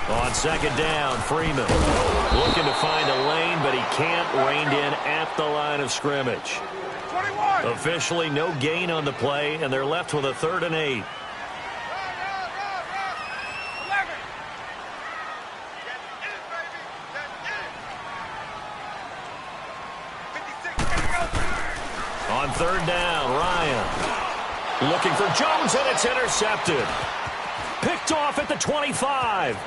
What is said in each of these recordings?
On second down, Freeman looking to find a lane, but he can't. Reined in at the line of scrimmage. 21. Officially no gain on the play, and they're left with a 3rd and 8. On 3rd down, Ryan looking for Jones, and it's intercepted. Picked off at the 25.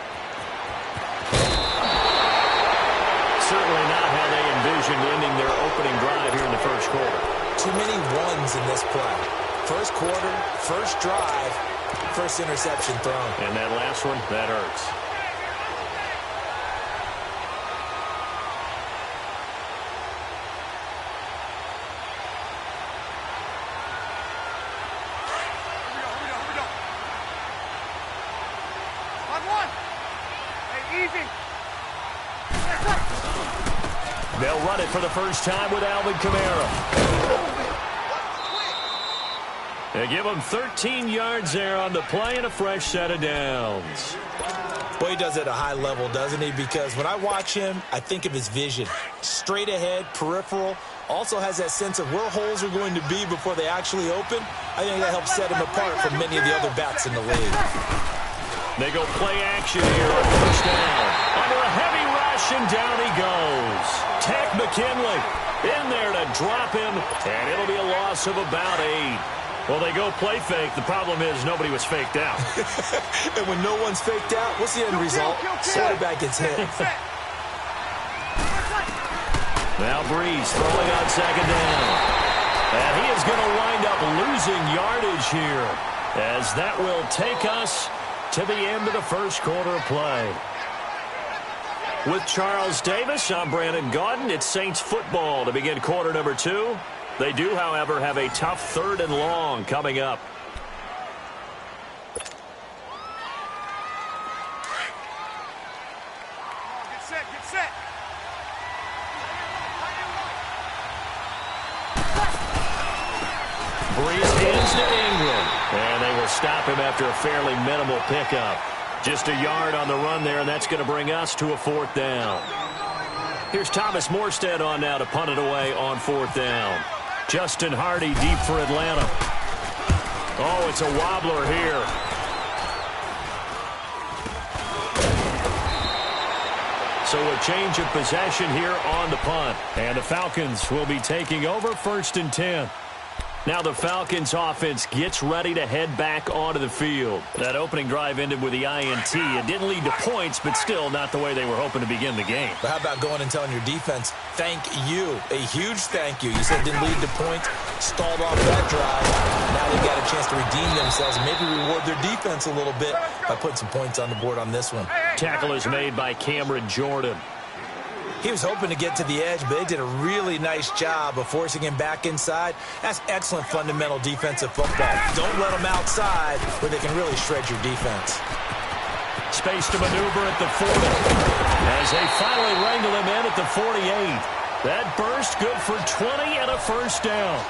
Certainly not how they envisioned ending their opening drive here in the first quarter. Too many ones in this play. First quarter, first drive, first interception thrown. And that last one, that hurts. They'll run it for the first time with Alvin Kamara. They give him 13 yards there on the play and a fresh set of downs. Well, he does it at a high level, doesn't he? Because when I watch him, I think of his vision. Straight ahead, peripheral. Also has that sense of where holes are going to be before they actually open. I think that helps set him apart from many of the other backs in the league. They go play action here on first down. Under a heavy rush, and down he goes. Tech McKinley in there to drop him, and it'll be a loss of about 8. Well, they go play fake. The problem is nobody was faked out. And when no one's faked out, what's the end result? Quarterback gets hit. Now Breeze throwing on second down. And he is going to wind up losing yardage here, as that will take us to the end of the first quarter of play. With Charles Davis, I'm Brandon Gaudin. It's Saints football to begin quarter number 2. They do, however, have a tough 3rd and long coming up. Get set, get set. Breeze hands to Ingram, and they will stop him after a fairly minimal pickup. Just a yard on the run there, and that's going to bring us to a 4th down. Here's Thomas Morstead on now to punt it away on 4th down. Justin Hardy deep for Atlanta. Oh, it's a wobbler here. So a change of possession here on the punt. And the Falcons will be taking over 1st and 10. Now the Falcons offense gets ready to head back onto the field. That opening drive ended with the INT. It didn't lead to points, but still not the way they were hoping to begin the game. But how about going and telling your defense, thank you, a huge thank you. You said it didn't lead to points, stalled off that drive. Now they've got a chance to redeem themselves and maybe reward their defense a little bit by putting some points on the board on this one. Tackle is made by Cameron Jordan. He was hoping to get to the edge, but they did a really nice job of forcing him back inside. That's excellent fundamental defensive football. Don't let them outside where they can really shred your defense. Space to maneuver at the 40. As they finally wrangle him in at the 48. That burst good for 20 and a first down.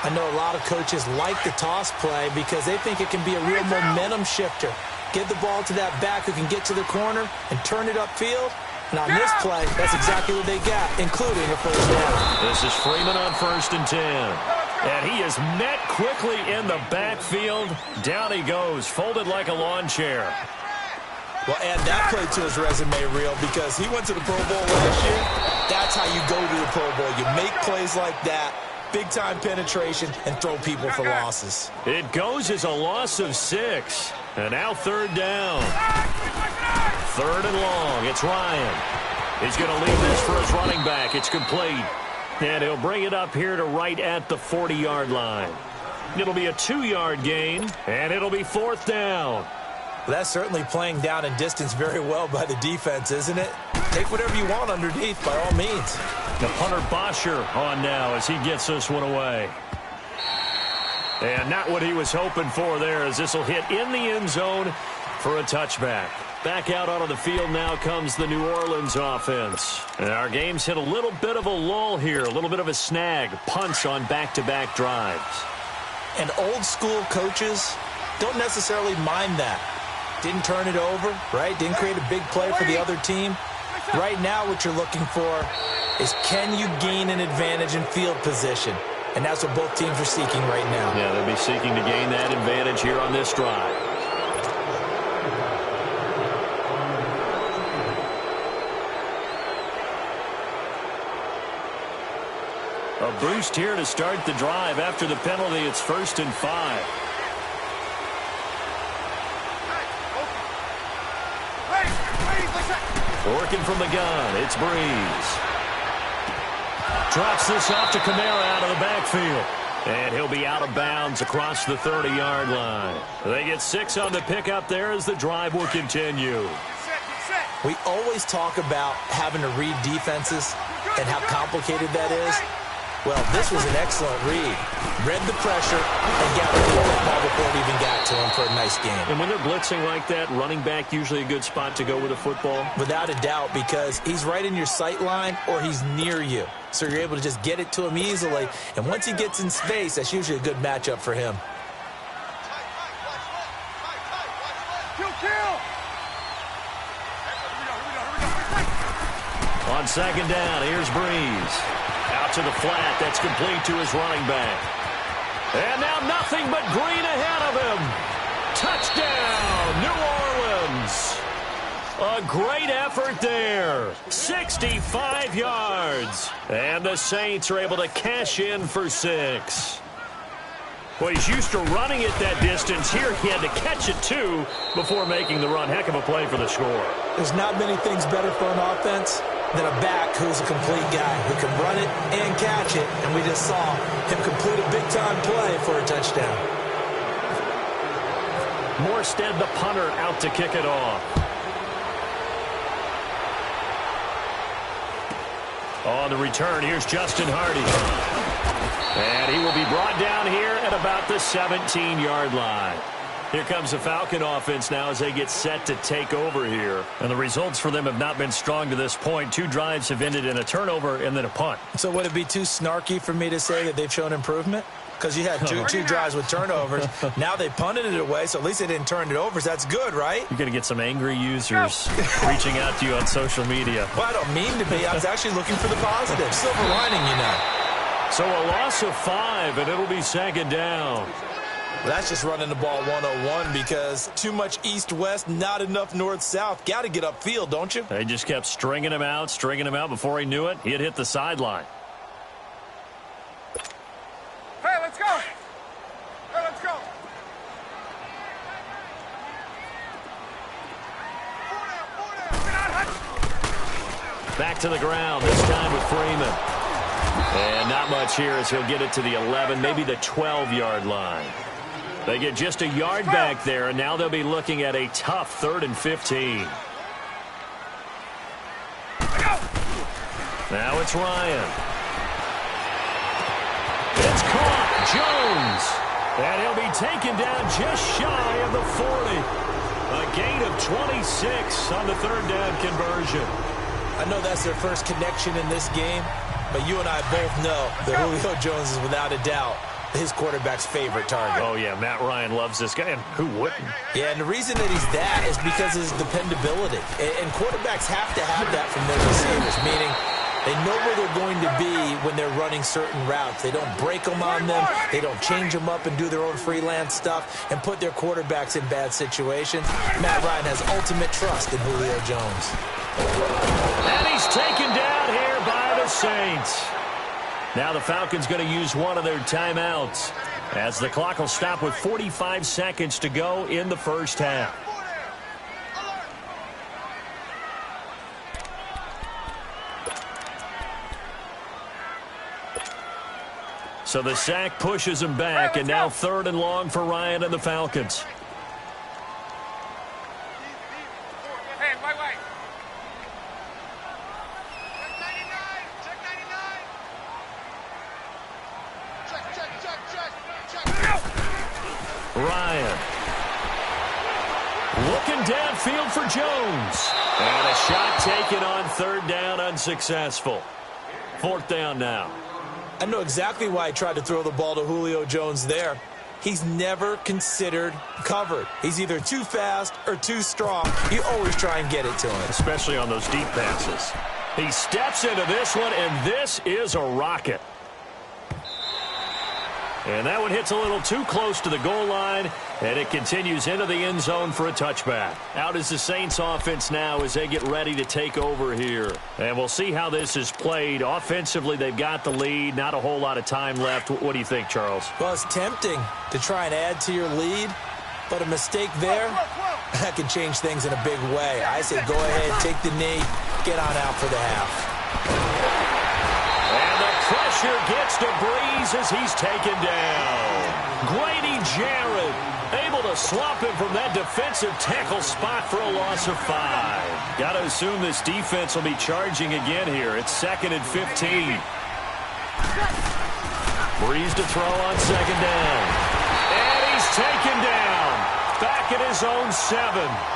I know a lot of coaches like the toss play because they think it can be a real momentum shifter. Get the ball to that back who can get to the corner and turn it upfield. And on this play, that's exactly what they got, including a first down. This is Freeman on 1st and 10. And he is met quickly in the backfield. Down he goes, folded like a lawn chair. Well, add that play to his resume reel because he went to the Pro Bowl last year. That's how you go to the Pro Bowl. You make plays like that, big-time penetration, and throw people for losses. It goes as a loss of 6. And now 3rd down. 3rd and long. It's Ryan. He's going to leave this for his running back. It's complete. And he'll bring it up here to right at the 40-yard line. It'll be a 2-yard gain, and it'll be 4th down. Well, that's certainly playing down and distance very well by the defense, isn't it? Take whatever you want underneath, by all means. The punter Bosher on now as he gets this one away. And not what he was hoping for there, as this will hit in the end zone for a touchback. Back out onto the field now comes the New Orleans offense. And our game's hit a little bit of a lull here, a little bit of a snag. Punts on back-to-back drives. And old school coaches don't necessarily mind that. Didn't turn it over, right? Didn't create a big play for the other team. Right now what you're looking for is, can you gain an advantage in field position? And that's what both teams are seeking right now. Yeah, they'll be seeking to gain that advantage here on this drive. A boost here to start the drive. After the penalty, it's 1st and 5. Working from the gun, it's Breeze. Drops this off to Kamara out of the backfield. And he'll be out of bounds across the 30-yard line. They get 6 on the pickup there as the drive will continue. We always talk about having to read defenses and how complicated that is. Well, this was an excellent read. Read the pressure and got rid of the football before it even got to him for a nice game. And when they're blitzing like that, running back usually a good spot to go with a football? Without a doubt, because he's right in your sight line or he's near you. So you're able to just get it to him easily. And once he gets in space, that's usually a good matchup for him. On 2nd down, here's Breeze. Out to the flat. That's complete to his running back. And now nothing but green ahead of him. Touchdown, New Orleans. A great effort there. 65 yards. And the Saints are able to cash in for 6. Well, he's used to running it that distance. Here he had to catch it, too, before making the run. Heck of a play for the score. There's not many things better for an offense than a back who's a complete guy who can run it and catch it. And we just saw him complete a big-time play for a touchdown. Morstead, the punter, out to kick it off. On the return, here's Justin Hardy. And he will be brought down here at about the 17-yard line. Here comes the Falcon offense now as they get set to take over here. And the results for them have not been strong to this point. 2 drives have ended in a turnover and then a punt. So would it be too snarky for me to say that they've shown improvement? Because you had two drives with turnovers. Now they punted it away, so at least they didn't turn it over. So that's good, right? You're going to get some angry users reaching out to you on social media. Well, I don't mean to be. I was actually looking for the positive. Silver lining, you know. So a loss of 5, and it'll be 2nd down. Well, that's just running the ball 101 because too much east-west, not enough north-south. Got to get upfield, don't you? They just kept stringing him out. Before he knew it, he had hit the sideline. Hey, let's go. Hey, let's go. Back to the ground, this time with Freeman. And not much here as he'll get it to the 11, maybe the 12-yard line. They get just a yard back there, and now they'll be looking at a tough 3rd and 15. Now it's Ryan. It's caught. Jones. And he'll be taken down just shy of the 40. A gain of 26 on the 3rd down conversion. I know that's their first connection in this game, but you and I both know that Julio Jones is without a doubt his quarterback's favorite target. Oh, yeah, Matt Ryan loves this guy, and who wouldn't? Yeah, and the reason that he's that is because of his dependability. And quarterbacks have to have that from their receivers, meaning they know where they're going to be when they're running certain routes. They don't break them on them. They don't change them up and do their own freelance stuff and put their quarterbacks in bad situations. Matt Ryan has ultimate trust in Julio Jones. And he's taken down here by the Saints. Now the Falcons going to use one of their timeouts as the clock will stop with 45 seconds to go in the first half. So the sack pushes him back, and now 3rd and long for Ryan and the Falcons. Hey, wait. Ryan. Looking downfield for Jones. And a shot taken on 3rd down, unsuccessful. 4th down now. I know exactly why I tried to throw the ball to Julio Jones there. he's never considered covered. He's either too fast or too strong. You always try and get it to him. Especially on those deep passes. He steps into this one, and this is a rocket. And that one hits a little too close to the goal line, and it continues into the end zone for a touchback. Out is the Saints offense now as they get ready to take over here. And we'll see how this is played. Offensively, they've got the lead. Not a whole lot of time left. What do you think, Charles? Well, it's tempting to try and add to your lead, but a mistake there, that can change things in a big way. I say go ahead, take the knee, get on out for the half. Pressure gets to Breeze as he's taken down. Grady Jarrett able to swap him from that defensive tackle spot for a loss of 5. Got to assume this defense will be charging again here. It's 2nd and 15. Breeze to throw on 2nd down. And he's taken down. Back at his own 7.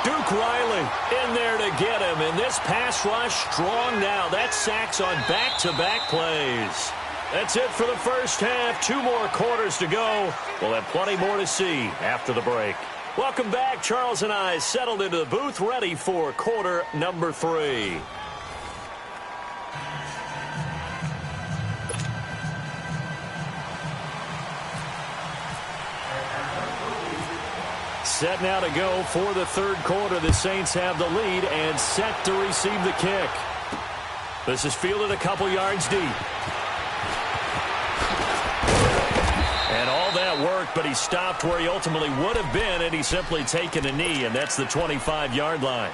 Duke Riley in there to get him. And this pass rush strong now. That's sacks on back-to-back plays. That's it for the first half. 2 more quarters to go. We'll have plenty more to see after the break. Welcome back. Charles and I settled into the booth ready for quarter number 3. Set now to go for the third quarter. The Saints have the lead and set to receive the kick. This is fielded a couple yards deep. And all that worked, but he stopped where he ultimately would have been, and he's simply taken a knee, and that's the 25-yard line.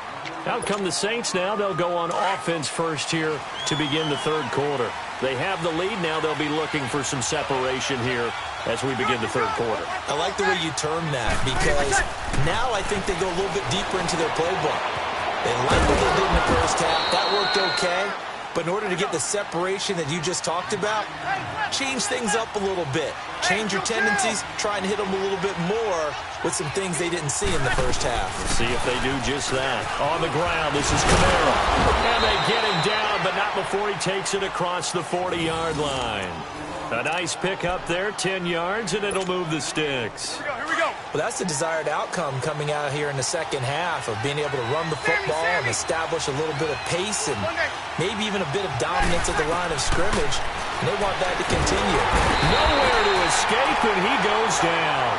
Out come the Saints now. They'll go on offense first here to begin the third quarter. They have the lead. Now they'll be looking for some separation here as we begin the third quarter. I like the way you term that, because now I think they go a little bit deeper into their playbook. They like what they did in the first half. That worked okay. But in order to get the separation that you just talked about, change things up a little bit. Change your tendencies, try and hit them a little bit more with some things they didn't see in the first half. Let's see if they do just that. On the ground, this is Kamara. And they get him down, but not before he takes it across the 40-yard line. A nice pick up there, 10 yards, and it'll move the sticks. Here we go. Well, that's the desired outcome coming out here in the second half of being able to run the football and establish a little bit of pace and maybe even a bit of dominance at the line of scrimmage. And they want that to continue. Nowhere to escape, and he goes down.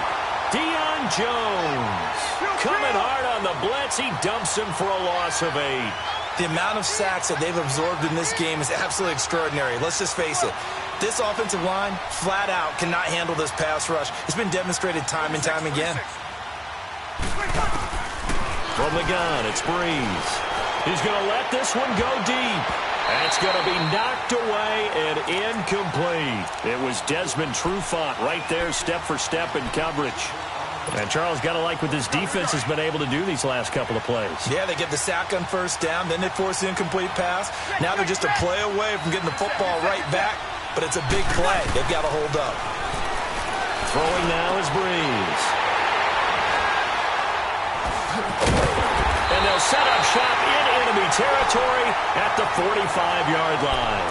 Deion Jones coming hard on the blitz. He dumps him for a loss of 8. The amount of sacks that they've absorbed in this game is absolutely extraordinary. Let's just face it. This offensive line, flat out, cannot handle this pass rush. It's been demonstrated time and time again. From the gun, it's Breeze. He's going to let this one go deep. That's going to be knocked away and incomplete. It was Desmond Trufant right there, step for step in coverage. And Charles, got to like what this defense has been able to do these last couple of plays. Yeah, they get the sack on first down, then they force the incomplete pass. Now they're just a play away from getting the football right back. But it's a big play. They've got to hold up. Throwing now is Breeze. And they'll set up shop in enemy territory at the 45-yard line.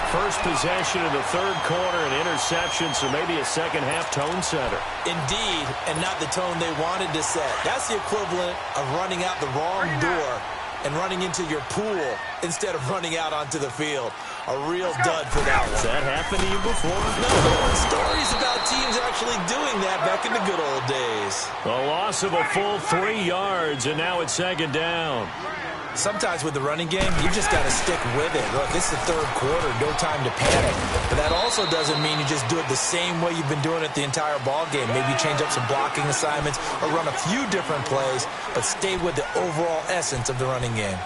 First possession of the third quarter, an interception, so maybe a second-half tone setter. Indeed, and not the tone they wanted to set. That's the equivalent of running out the wrong door and running into your pool instead of running out onto the field. A real dud for that one. Has that happened to you before? No. Stories about teams actually doing that back in the good old days. A loss of a full 3 yards, and now it's second down. Sometimes with the running game, you just got to stick with it. Look, this is the third quarter, no time to panic. But that also doesn't mean you just do it the same way you've been doing it the entire ball game. Maybe change up some blocking assignments or run a few different plays, but stay with the overall essence of the running game.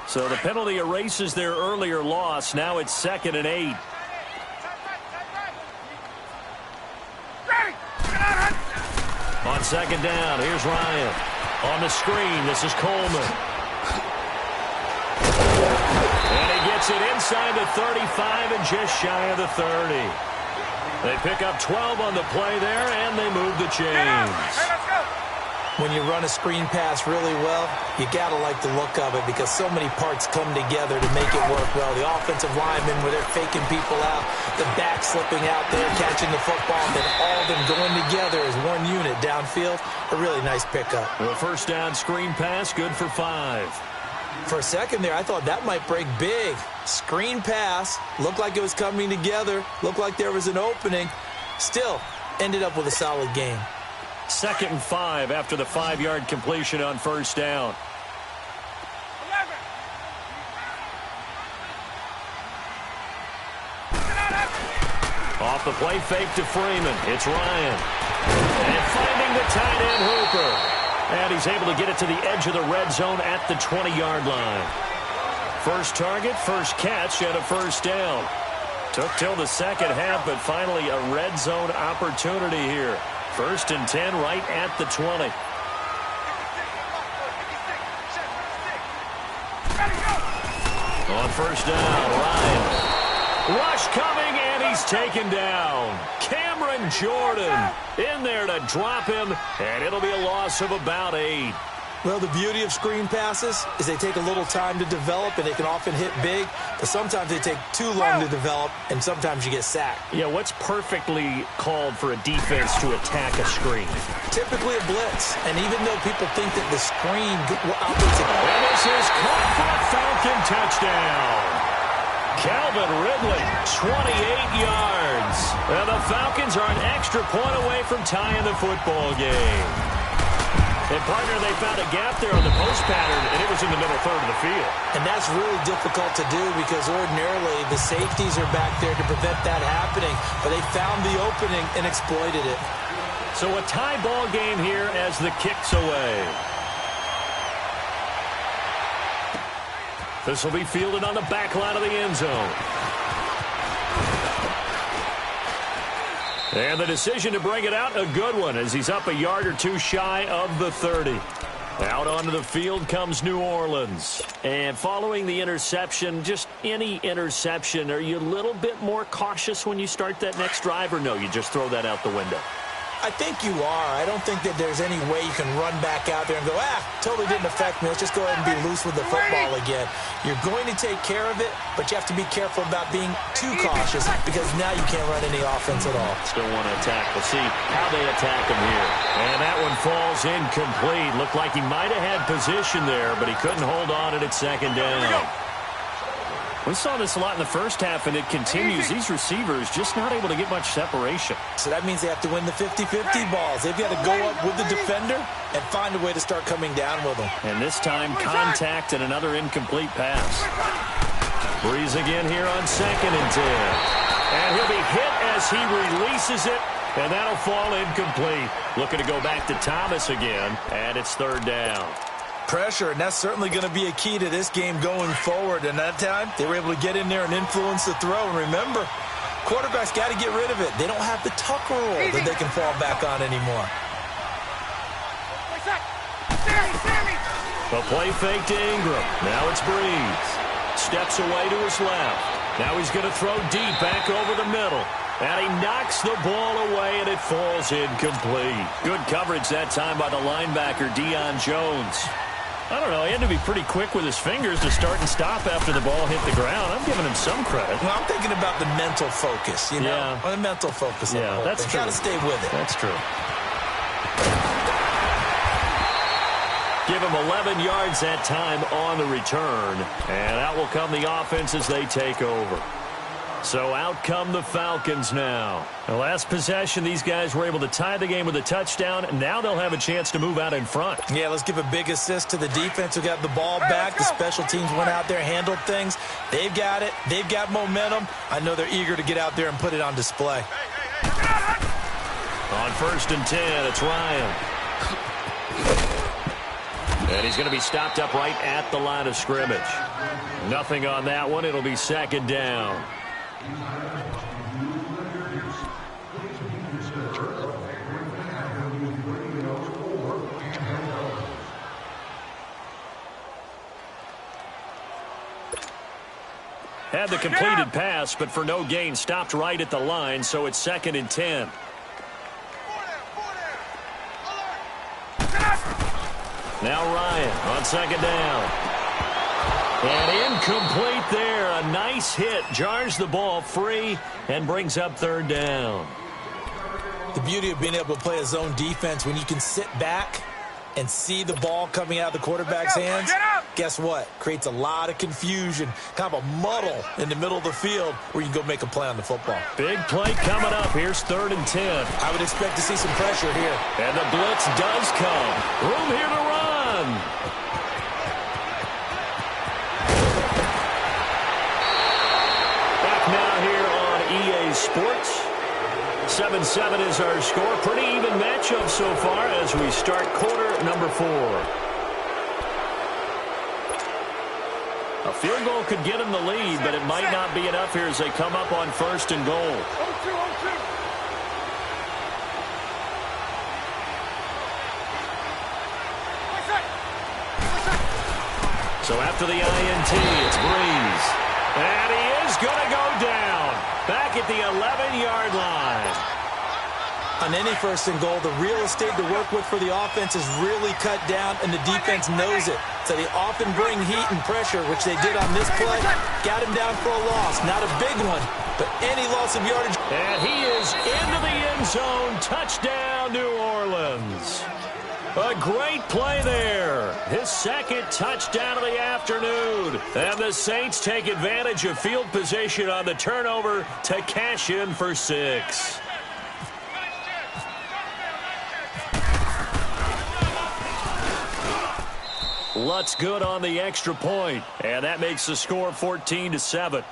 So the penalty erases their earlier loss. Now it's 2nd and 8. On second down, here's Ryan. On the screen, this is Coleman. And he gets it inside the 35 and just shy of the 30. They pick up 12 on the play there, and they move the chains. when you run a screen pass really well, you got to like the look of it because so many parts come together to make it work well. The offensive linemen where they're faking people out, the back slipping out there, catching the football, and then all of them going together as one unit downfield. A really nice pickup. The first down screen pass, good for 5. For a second there, I thought that might break big. Screen pass, looked like it was coming together, looked like there was an opening. Still, ended up with a solid game. 2nd and 5 after the 5-yard completion on first down. 11. Off the play fake to Freeman. It's Ryan. And finding the tight end Hooper. And he's able to get it to the edge of the red zone at the 20-yard line. First target, first catch, and a first down. Took till the second half, but finally a red zone opportunity here. 1st and 10 right at the 20. On first down, Ryan. Rush coming, and he's taken down. Cameron Jordan in there to drop him, and it'll be a loss of about 8. Well, the beauty of screen passes is they take a little time to develop, and they can often hit big, but sometimes they take too long to develop, and sometimes you get sacked. Yeah, what's perfectly called for a defense to attack a screen? Typically a blitz, and even though people think that the screen operates... And this is caught for a Falcon touchdown. Calvin Ridley, 28 yards. And the Falcons are an extra point away from tying the football game. And, partner, they found a gap there on the post pattern, and it was in the middle third of the field. And that's really difficult to do because ordinarily the safeties are back there to prevent that happening, but they found the opening and exploited it. So a tie ball game here as the kick's away. This will be fielded on the back line of the end zone. And the decision to bring it out, a good one, as he's up a yard or two shy of the 30. Out onto the field comes New Orleans. And following the interception, just any interception, are you a little bit more cautious when you start that next drive, or no, you just throw that out the window? I think you are. I don't think that there's any way you can run back out there and go, totally didn't affect me. Let's just go ahead and be loose with the football again. You're going to take care of it, but you have to be careful about being too cautious because now you can't run any offense at all. Still want to attack. We'll see how they attack him here. And that one falls incomplete. Looked like he might have had position there, but he couldn't hold on at 2nd down. We saw this a lot in the first half, and it continues. These receivers just not able to get much separation. So that means they have to win the 50-50 balls. They've got to go up with the defender and find a way to start coming down with them. And this time, contact and another incomplete pass. Breeze again here on 2nd and 10. And he'll be hit as he releases it, and that'll fall incomplete. Looking to go back to Thomas again, and it's 3rd down. Pressure, and that's certainly going to be a key to this game going forward. And that time, they were able to get in there and influence the throw. And remember, quarterbacks got to get rid of it. They don't have the tuck rule that they can fall back on anymore. A play fake to Ingram. Now it's Breeze. Steps away to his left. Now he's going to throw deep back over the middle. And he knocks the ball away, and it falls incomplete. Good coverage that time by the linebacker, Deion Jones. I don't know, he had to be pretty quick with his fingers to start and stop after the ball hit the ground. I'm giving him some credit. Well, I'm thinking about the mental focus, you know? Yeah. The mental focus. Yeah, that's true. Got to stay with it. That's true. Give him 11 yards that time on the return. And out will come the offense as they take over. So out come the Falcons now. The last possession, these guys were able to tie the game with a touchdown. Now they'll have a chance to move out in front. Yeah, let's give a big assist to the defense who got the ball back. The special teams went out there, handled things. They've got it. They've got momentum. I know they're eager to get out there and put it on display. On 1st and 10, it's Ryan. And he's going to be stopped up right at the line of scrimmage. Nothing on that one. It'll be 2nd down. Had the completed pass, but for no gain, stopped right at the line, so it's 2nd and 10. Now Ryan on second down. And incomplete there. A nice hit. Jars the ball free and brings up third down. The beauty of being able to play a zone defense when you can sit back and see the ball coming out of the quarterback's hands, guess what? Creates a lot of confusion, kind of a muddle in the middle of the field where you can go make a play on the football. Big play coming up. Here's 3rd and 10. I would expect to see some pressure here. And the blitz does come. Room here to run. Back now here on EA Sports. 7-7 is our score. Pretty even matchup so far as we start quarter number 4. A field goal could get them the lead, but it might not be enough here as they come up on 1st and goal. So after the INT, it's Breeze. And he is going to go down. Back at the 11-yard line. On any 1st and goal, the real estate to work with for the offense is really cut down, and the defense knows it. So they often bring heat and pressure, which they did on this play. Got him down for a loss. Not a big one, but any loss of yardage. And he is into the end zone. Touchdown, New Orleans. A great play there. His 2nd touchdown of the afternoon. And the Saints take advantage of field position on the turnover to cash in for 6. Lutz good on the extra point. And that makes the score 14-7.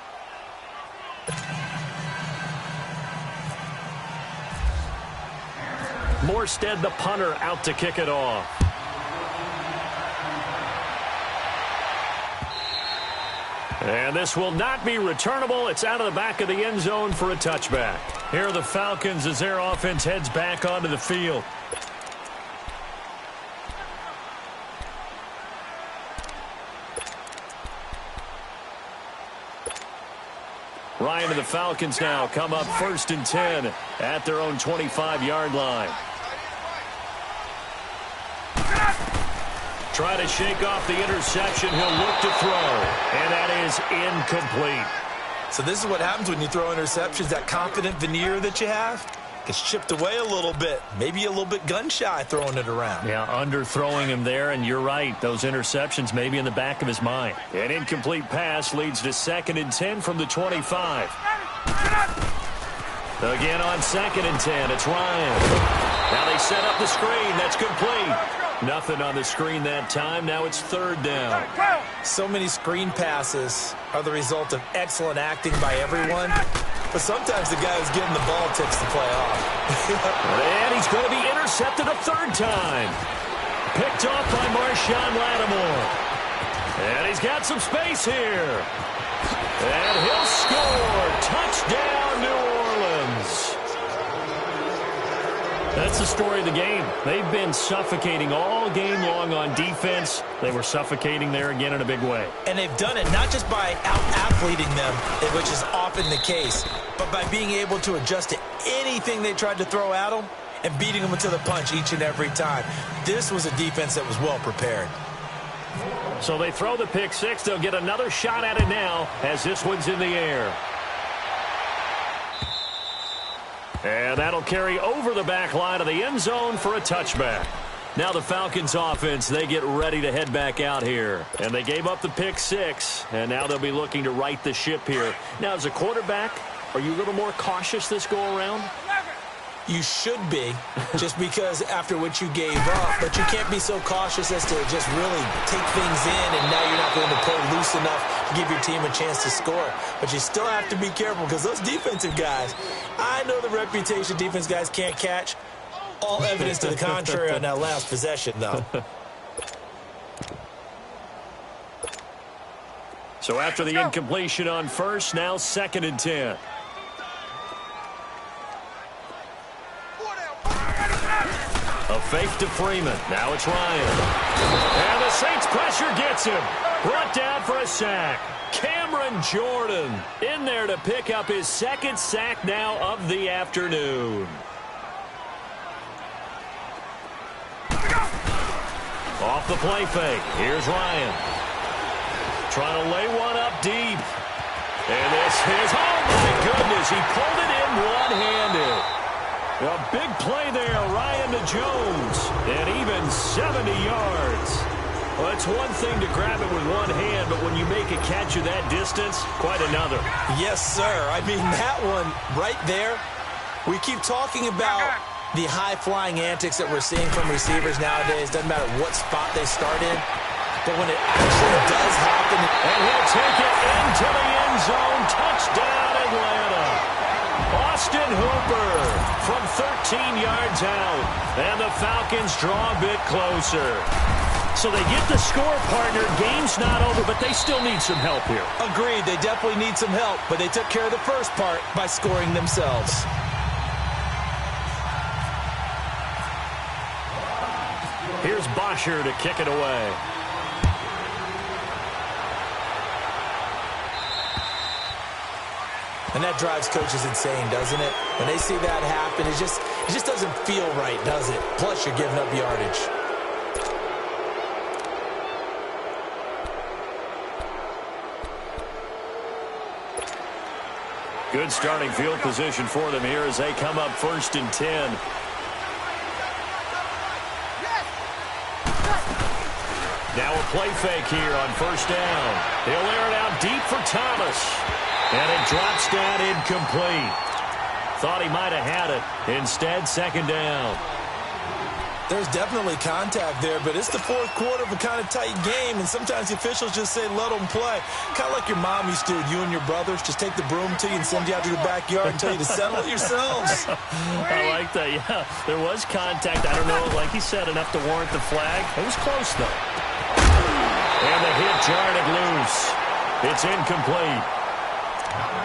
Morstead, the punter, out to kick it off. And this will not be returnable. It's out of the back of the end zone for a touchback. Here are the Falcons as their offense heads back onto the field. Ryan and the Falcons now come up 1st and 10 at their own 25-yard line. Try to shake off the interception. He'll look to throw. And that is incomplete. So this is what happens when you throw interceptions. That confident veneer that you have gets chipped away a little bit. Maybe a little bit gun-shy throwing it around. Yeah, underthrowing him there, and you're right. Those interceptions may be in the back of his mind. An incomplete pass leads to 2nd and 10 from the 25. Again on 2nd and 10, it's Ryan. Now they set up the screen. That's complete. Nothing on the screen that time. Now it's 3rd down. So many screen passes are the result of excellent acting by everyone. But sometimes the guy who's getting the ball tips the play off. And he's going to be intercepted a 3rd time. Picked off by Marshawn Lattimore. And he's got some space here. And he'll score. Touchdown, New Orleans. That's the story of the game. They've been suffocating all game long on defense. They were suffocating there again in a big way. And they've done it not just by out-athleting them, which is often the case, but by being able to adjust to anything they tried to throw at them and beating them to the punch each and every time. This was a defense that was well prepared. So they throw the pick 6. They'll get another shot at it now as this one's in the air. And that'll carry over the back line of the end zone for a touchback. Now the Falcons offense, they get ready to head back out here. And they gave up the pick 6, and now they'll be looking to right the ship here. Now, as a quarterback, are you a little more cautious this go-around? You should be, just because after what you gave up. But you can't be so cautious as to just really take things in, and now you're not going to play loose enough to give your team a chance to score. But you still have to be careful because those defensive guys, I know the reputation defense guys can't catch. All evidence to the contrary on that last possession, though. So after the incompletion on 1st, now 2nd and 10. A fake to Freeman. Now it's Ryan. And the Saints pressure gets him. Brought down for a sack. Cameron Jordan in there to pick up his 2nd sack now of the afternoon. Off the play fake. Here's Ryan. Trying to lay one up deep. And this is, oh my goodness, he pulled it in one-handed. A big play there, Ryan to Jones. And even 70 yards. Well, it's one thing to grab it with one hand, but when you make a catch of that distance, quite another. Yes, sir. I mean, that one right there, we keep talking about the high-flying antics that we're seeing from receivers nowadays. Doesn't matter what spot they start in. But when it actually does happen, and he'll take it into the end zone. Touchdown, Atlanta. Austin Hooper from 13 yards out. And the Falcons draw a bit closer. So they get the score, partner. Game's not over, but they still need some help here. Agreed. They definitely need some help, but they took care of the first part by scoring themselves. Here's Bosher to kick it away. And that drives coaches insane, doesn't it? When they see that happen, it just doesn't feel right, does it? Plus, you're giving up yardage. Good starting field position for them here as they come up 1st and 10. Now a play fake here on 1st down. He'll air it out deep for Thomas. And it drops down incomplete. Thought he might have had it. Instead, 2nd down. There's definitely contact there, but it's the 4th quarter of a kind of tight game, and sometimes the officials just say, let them play. Kind of like your mom used to, you and your brothers, just take the broom to you and send you out to the backyard and tell you to settle it yourselves. I like that, yeah. There was contact. I don't know, like he said, enough to warrant the flag. It was close, though. And the hit jarred it loose. It's incomplete.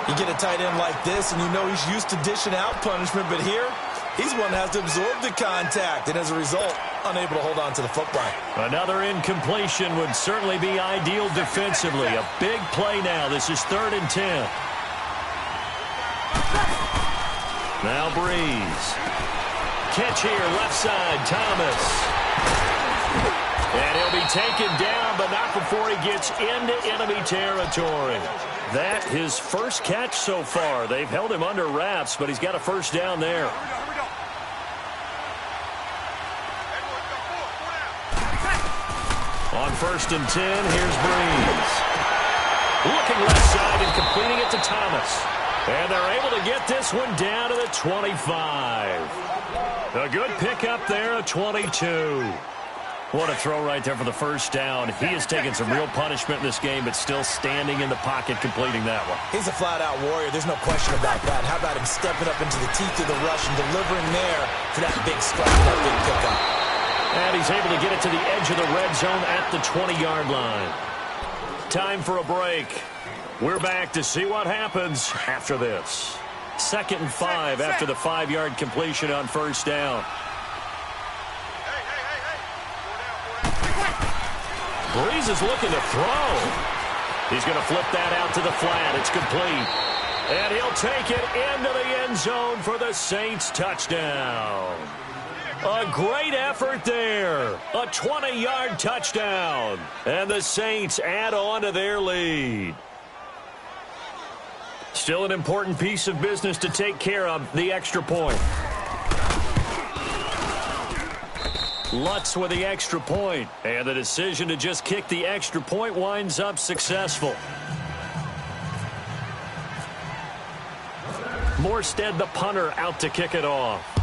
You get a tight end like this, and you know he's used to dishing out punishment, but here, he's one that has to absorb the contact, and as a result, unable to hold on to the football. Another incompletion would certainly be ideal defensively. A big play now. This is 3rd and 10. Now Breeze. Catch here, left side, Thomas. And he'll be taken down, but not before he gets into enemy territory. That his first catch so far. They've held him under wraps, but he's got a 1st down there. On 1st and 10, here's Breeze. Looking left side and completing it to Thomas. And they're able to get this one down to the 25. A good pickup there at 22. What a throw right there for the 1st down. He has taken some real punishment in this game, but still standing in the pocket completing that one. He's a flat-out warrior. There's no question about that. How about him stepping up into the teeth of the rush and delivering there for that big strike, that big pickup. And he's able to get it to the edge of the red zone at the 20-yard line. Time for a break. We're back to see what happens after this. 2nd and 5 after the 5-yard completion on 1st down. Breeze is looking to throw. He's going to flip that out to the flat. It's complete. And he'll take it into the end zone for the Saints touchdown. A great effort there. A 20-yard touchdown. And the Saints add on to their lead. Still an important piece of business to take care of, the extra point. Lutz with the extra point. And the decision to just kick the extra point winds up successful. Morstead, the punter, out to kick it off.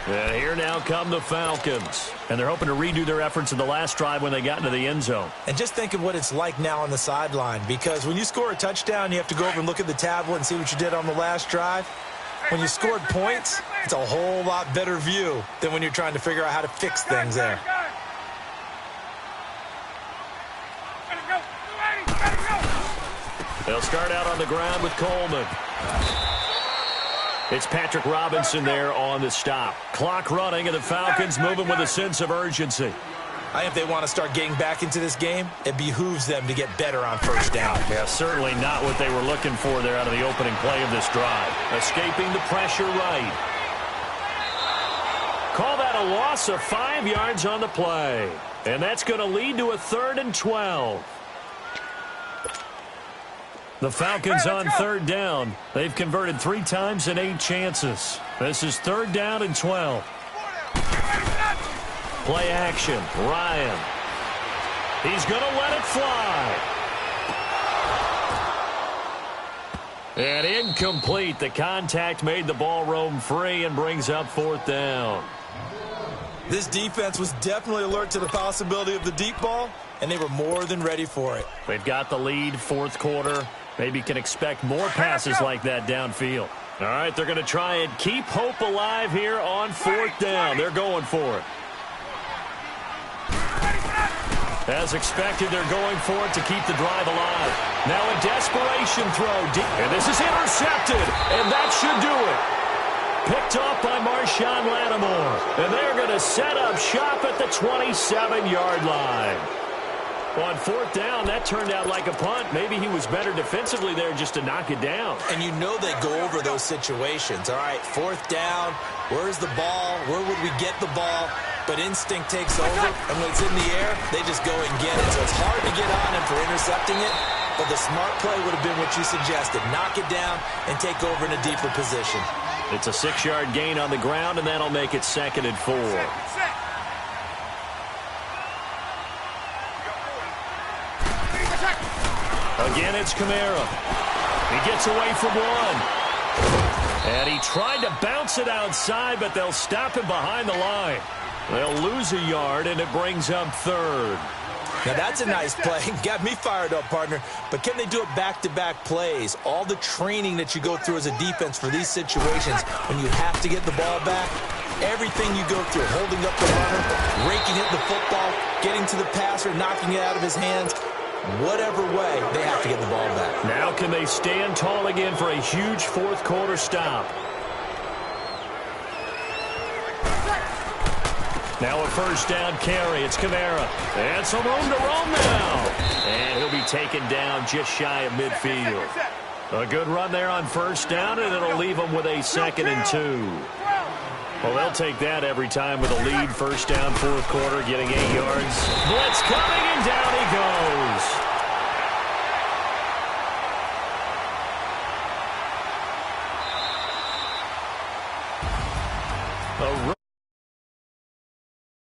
And here now come the Falcons. And they're hoping to redo their efforts in the last drive when they got into the end zone. And just think of what it's like now on the sideline, because when you score a touchdown, you have to go over and look at the tablet and see what you did on the last drive. When you scored points, it's a whole lot better view than when you're trying to figure out how to fix things there. They'll start out on the ground with Coleman. It's Patrick Robinson there on the stop. Clock running, and the Falcons moving with a sense of urgency. I think if they want to start getting back into this game, it behooves them to get better on first down. Yeah, certainly not what they were looking for there out of the opening play of this drive. Escaping the pressure right. Call that a loss of 5 yards on the play. And that's going to lead to a 3rd and 12. The Falcons on 3rd down. They've converted 3 times in 8 chances. This is 3rd down and 12. Play action. Ryan. He's going to let it fly. And incomplete. The contact made the ball roam free and brings up 4th down. This defense was definitely alert to the possibility of the deep ball, and they were more than ready for it. They've got the lead, 4th quarter. Maybe can expect more passes like that downfield. All right, they're going to try and keep hope alive here on 4th down. They're going for it. As expected, they're going for it to keep the drive alive. Now a desperation throw. And this is intercepted, and that should do it. Picked off by Marshawn Lattimore. And they're going to set up shop at the 27-yard line. On 4th down, that turned out like a punt. Maybe he was better defensively there just to knock it down. And you know they go over those situations. All right, 4th down, where's the ball? Where would we get the ball? But instinct takes over, and when it's in the air, they just go and get it. So it's hard to get on him for intercepting it, but the smart play would have been what you suggested. Knock it down and take over in a deeper position. It's a 6-yard gain on the ground, and that'll make it 2nd and 4. Again, it's Kamara. He gets away from one. And he tried to bounce it outside, but they'll stop him behind the line. They'll lose a yard, and it brings up 3rd. Now, that's a nice play. Got me fired up, partner. But can they do it back-to-back plays? All the training that you go through as a defense for these situations, when you have to get the ball back, everything you go through, holding up the runner, raking it the football, getting to the passer, knocking it out of his hands, whatever way, they have to get the ball back. Now can they stand tall again for a huge 4th quarter stop? Now a 1st down carry. It's Kamara. And some room to roam now. And he'll be taken down just shy of midfield. A good run there on 1st down, and it'll leave them with a 2nd and 2. Well, they'll take that every time with a lead. 1st down, 4th quarter, getting 8 yards. Blitz